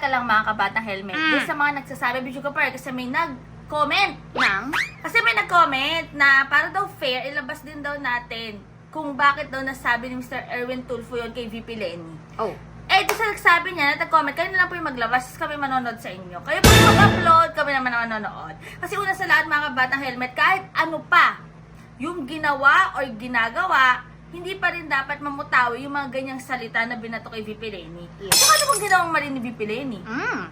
teka lang mga kabatang helmet. Doon sa mga nagsasabi, Bidyo Kapar, kasi may nag-comment. Kasi may nag-comment na para daw fair, ilabas din daw natin kung bakit daw nasabi ni Mr. Erwin Tulfo yun kay VP Lenny. Doon sa nagsabi niya, nag-comment, kayo na lang po yung maglabas, kami manonood sa inyo. Kayo po yung mag-upload, kami naman manonood. Kasi una sa lahat mga kabatang helmet, kahit ano pa yung ginawa or ginagawa, hindi pa rin dapat mamutawi yung mga ganyang salita na binato kay VP Lenny. So ano bang ginawang mali ni VP Lenny?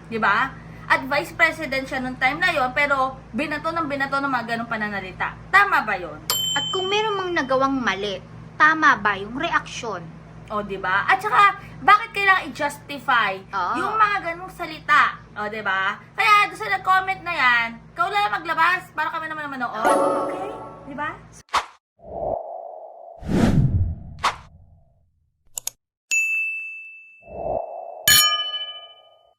Diba? At vice president siya nung time na yon, pero binato ng mga ganong pananalita. Tama ba yon? At kung meron mang nagawang mali, tama ba yung reaksyon? O, diba? At saka, bakit kailangan i-justify yung mga ganong salita? O, diba? Kaya, doon sa nag-comment na yan, ikaw lang maglabas para kami naman manood. Okay? Diba?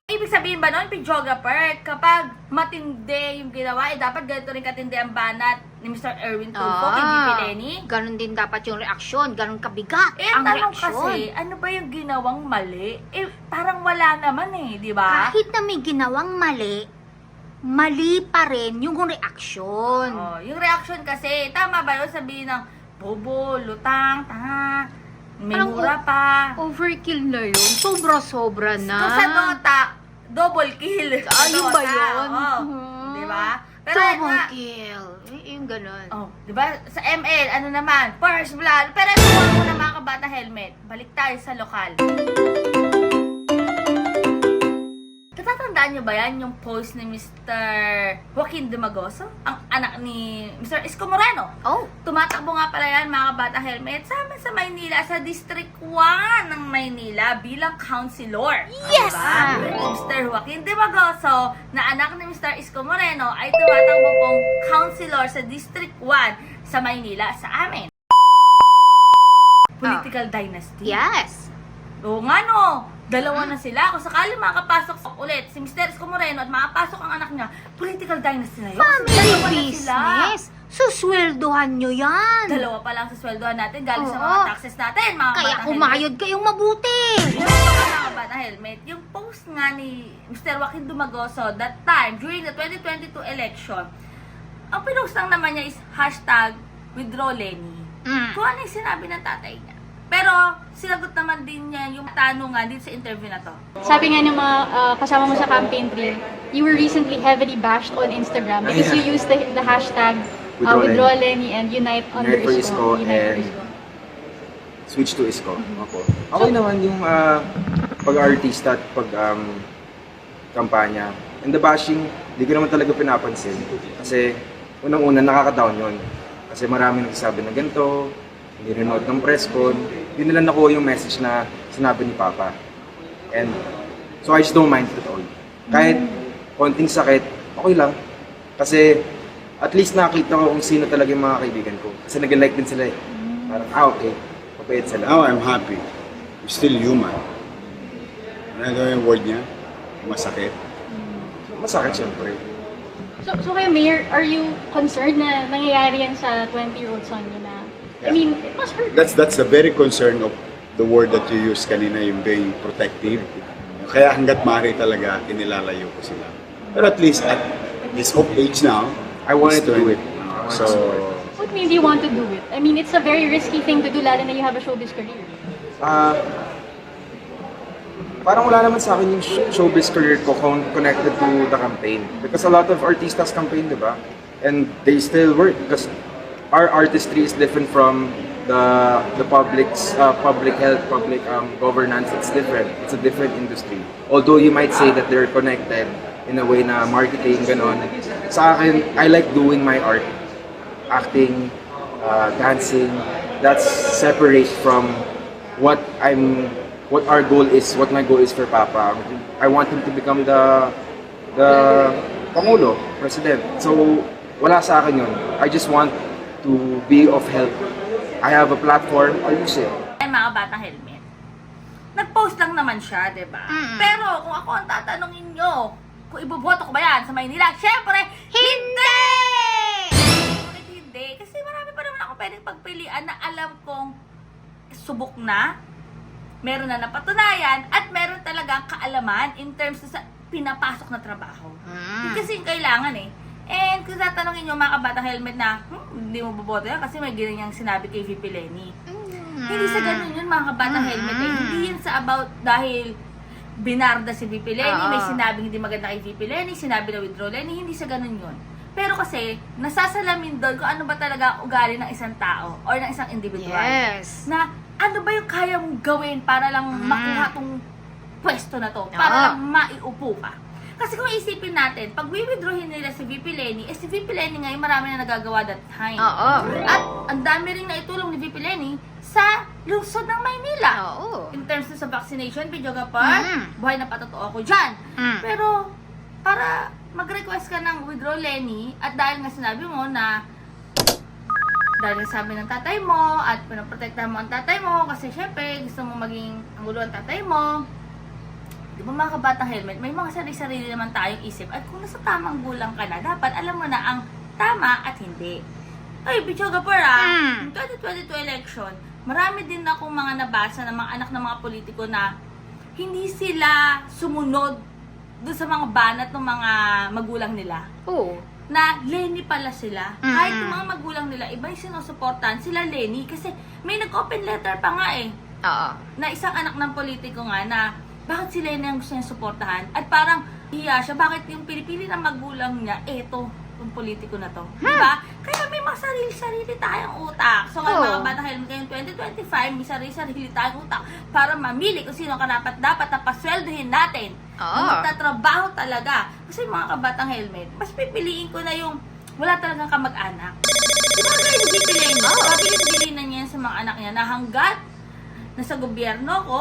Ibig sabihin ba nun, Pidjogapper, kapag matindi yung ginawa, dapat ganito rin katindi ang banat ni Mr. Erwin Tulfo kay VP Lenny? Ganon din dapat yung reaksyon, ganon kabigat ang tanong reaksyon. kasi, ano ba yung ginawang mali? Parang wala naman di ba? Kahit na may ginawang mali, mali pa rin yung reaksyon. Yung reaction kasi, tama ba yun sabihin ng bobo, lutang, tanga, may mura pa. Overkill na yun. Sobra-sobra na. Kung sa Dota, double kill. Ayun ba yun? Diba? Pero double kill. Yung ganon. Diba? Sa ML, ano naman? First blood. Pero ito muna mga kabata helmet. Balik tayo sa lokal. Natatandaan nyo ba yan yung post ni Mr. Joaquin Dumagoso? Ang anak ni Mr. Isko Moreno. Tumatakbo nga pala yan mga kabata helmet sa Maynila, sa District 1 ng Maynila bilang councilor. Yes! Mr. Joaquin Dumagoso na anak ni Mr. Isko Moreno ay tumatakbo pong councilor sa District 1 sa Maynila sa amin. Political dynasty. Yes. Oo nga no. Dalawa na sila. Kung sakali makapasok ulit si Mr. Isko Moreno at makapasok ang anak niya, political dynasty na yun. Family business. Susweldohan nyo yan. Dalawa pa lang sa sweldohan natin galing sa mga taxes natin, mga Kaya batang kumayod kayong mabuti. Yung mga batang helmet, yung post nga ni Mr. Joaquin Dumagoso that time, during the 2022 election, ang pinost lang naman niya is #withdraw Lenny. Kung ano yung sinabi ng tatay niya. Pero, sinagot naman din niya yung tanungan dito sa interview na to. Sabi nga ng mga kasama mo sa campaign team, you were recently heavily bashed on Instagram because you used the hashtag withdraw Lenny and unite under Unite for Isko. Isko and switch to Isko. Okay naman yung pag-artista at pag-kampanya. And the bashing, di ko naman talaga pinapansin. Kasi unang-una nakaka-down yun. Kasi marami nagsasabi na ganito, hindi rinod ng press con, hindi nila nakuha yung message na sinabi ni Papa. And so I just don't mind it at all. Kahit konting sakit, okay lang. Kasi at least nakita ko kung sino talaga yung mga kaibigan ko. Kasi nag-like din sila eh. Parang, okay, mabait sila. Now I'm happy. You're still human. Ano yung word niya? Masakit. Masakit syempre. So kayo, Mayor, are you concerned na nangyayari yan sa 20-year-old son niyo na, I mean, it must hurt. That's the very concern of the word that you use kanina, yung being protective. Kaya hanggat maaari talaga, inilalayo ko sila. Pero at least at this age now, I wanted to do it. So, What made you want to do it? I mean, it's a very risky thing to do lalo na you have a showbiz career. Parang wala naman sa akin yung showbiz career ko connected to the campaign. Because a lot of artistas campaign, di ba? And they still work because our artistry is different from the public's public health, public governance. It's different. It's a different industry. Although you might say that they're connected in a way na marketing, ganon. Sa akin, I like doing my art. Acting, dancing. That's separate from what our goal is, what my goal is for Papa. I want him to become the Pangulo, President. So, wala sa akin yun. I just want to be of help. I have a platform, I'll use it. Ay, mga batang helmet. Nag-post lang naman siya, diba? Pero, kung ako ang tatanungin nyo, kung iboboto ko ba yan sa Maynila, syempre, hindi! Bakit hindi? Kasi marami pa naman ako pwedeng pagpilian na alam kong subok na meron na napatunayan at meron talagang kaalaman in terms sa pinapasok na trabaho. Kasi yung kailangan eh. And kung tatanungin nyo mga kabatang helmet na, hindi mo boboto yan kasi may ganyang sinabi kay VP Lenny. Hindi sa ganun yun mga kabatang helmet eh. Hindi yun sa about dahil binarda si VP Lenny, may sinabing hindi maganda kay VP Lenny, sinabi na withdraw Lenny, hindi sa ganun yun. Pero kasi, nasasalamin doon kung ano ba talaga ugali ng isang tao or ng isang individual. Yes. Na ano ba yung kaya mong gawin para lang makuha tong pwesto na to, para lang maiupo ka. Kasi kung isipin natin, pag withdrawin nila si VP Lenny, si VP Lenny ngayon marami na nagagawa that time. At ang dami rin na itulong ni VP Lenny sa lungsod ng Maynila. In terms sa vaccination, videographer, buhay na patotoo ako dyan. Pero, para mag-request ka ng withdraw Lenny, at dahil nga sinabi mo na dahil sabi ng tatay mo at pinaprotektahan mo ang tatay mo kasi syempre gusto mo maging angulo ang tatay mo. Di ba mga kabatang helmet, may mga sarili-sarili naman tayong isip at kung nasa tamang gulang ka na, dapat alam mo na ang tama at hindi. Ay, videographer yung 2022 election, marami din akong mga nabasa ng mga anak ng mga politiko na hindi sila sumunod doon sa mga banat ng mga magulang nila. Na Lenny pala sila. Kahit yung mga magulang nila, iba yung sinusuportahan, sila Lenny. Kasi may nag-open letter pa nga eh. Na isang anak ng politiko nga na bakit si Lenny ang gusto niya suportahan? At parang iya siya, bakit yung pinipili ng magulang niya, eto, yung politiko na to. Diba? Kaya may mga sarili-sarili tayong utak. So ngayon mga bata helmet ngayong 2025, may sarili-sarili tayong utak para mamili kung sino dapat na pasweldohin natin. Na magtatrabaho talaga. Kasi mga kabatang helmet, mas pipiliin ko na yung wala talagang kamag-anak. Diba kayo yung pipiliin mo? Pabilin na niya sa mga anak niya na hanggat nasa gobyerno ko,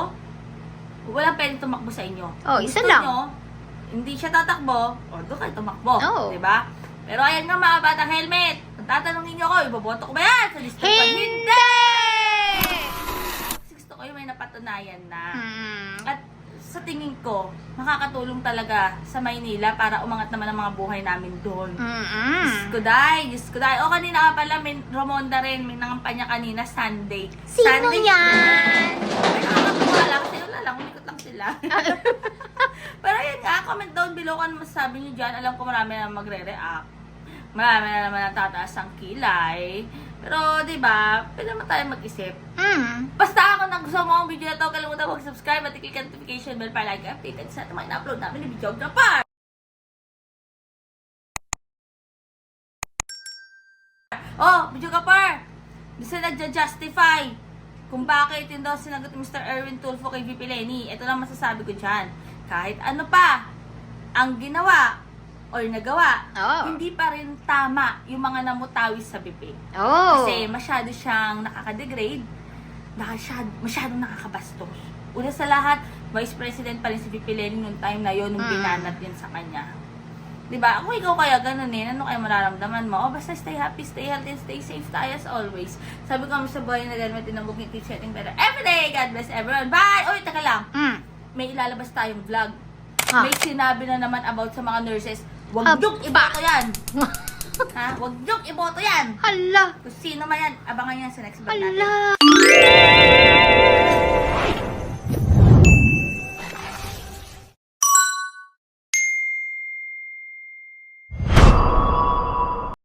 wala pwedeng tumakbo sa inyo. Isa Gusto lang. nyo, hindi siya tatakbo, o doon kayo tumakbo. Diba? Pero ayan nga mga batang helmet, kung tatanungin nyo ko, iboboto ko ba yan sa district? Hindi! Kasi gusto ko yung may napatunayan na. At sa tingin ko, makakatulong talaga sa Maynila para umangat naman ang mga buhay namin doon. Diyos ko day. O kanina nga pala, may Ramonda rin, may nangampanya kanina, Sunday. Sino Sunday, yan? Ay, nakakatuwa lang kasi wala lang, umikot lang sila. Pero ayan nga, comment down below kung ano masasabi nyo dyan. Alam ko marami na magre-react. Marami na naman natataas ang kilay. Pero, diba, pwede naman tayo mag-isip. Basta ako nang gusto mo ang video na to, kalimutan mag-subscribe at i-click ang notification bell para like updated sa mga na-upload namin ni videographer. Videographer! Di sila nagja-justify kung bakit yun daw sinagot ni Mr. Erwin Tulfo kay VP Lenny. Ito lang masasabi ko dyan. Kahit ano pa ang ginawa or nagawa, hindi pa rin tama yung mga namutawis sa BP. Kasi masyado siyang nakaka-degrade, masyadong nakakabastos. Una sa lahat, Vice President pa rin si VP Lenny nung time na yun, nung binanat yun sa kanya. Diba? Kung ikaw kaya ganun ano kaya mararamdaman mo? Basta stay happy, stay healthy, and stay safe tayo as always. Sabi ko sa buhay na ganun, tinambok yung keep getting better everyday. God bless everyone. Bye! Uy, taka lang. May ilalabas tayong vlog. May sinabi na naman about sa mga nurses. Huwag niyong iboto yan. Huwag niyong iboto yan. Hala! Kung sino man yan, abangan yan sa next vlog natin. Hala!